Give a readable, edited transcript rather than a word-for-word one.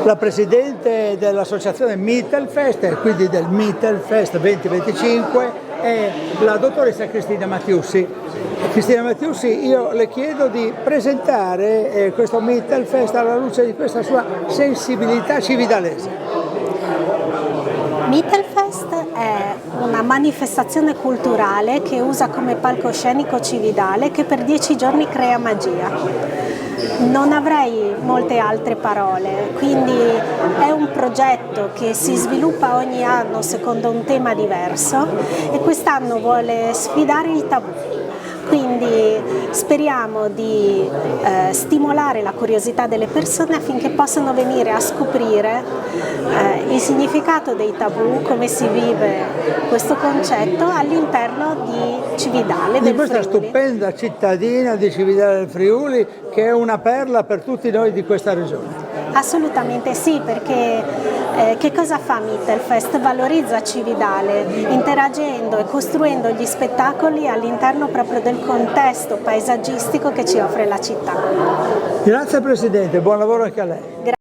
la Presidente dell'associazione Mittelfest e quindi del Mittelfest 2025 è la dottoressa Cristina Mattiussi. Cristina Mattiussi, io le chiedo di presentare questo Mittelfest alla luce di questa sua sensibilità cividalese. Mittelfest è una manifestazione culturale che usa come palcoscenico Cividale, che per 10 giorni crea magia. Non avrei molte altre parole, quindi è un progetto che si sviluppa ogni anno secondo un tema diverso e quest'anno vuole sfidare il tabù. Quindi speriamo di stimolare la curiosità delle persone affinché possano venire a scoprire il significato dei tabù, come si vive questo concetto all'interno di Cividale Di del questa Friuli. stupenda cittadina di Cividale del Friuli, che è una perla per tutti noi di questa regione. Assolutamente sì, perché che cosa fa Mittelfest? Valorizza Cividale interagendo e costruendo gli spettacoli all'interno proprio del contesto paesaggistico che ci offre la città. Grazie Presidente, buon lavoro anche a lei.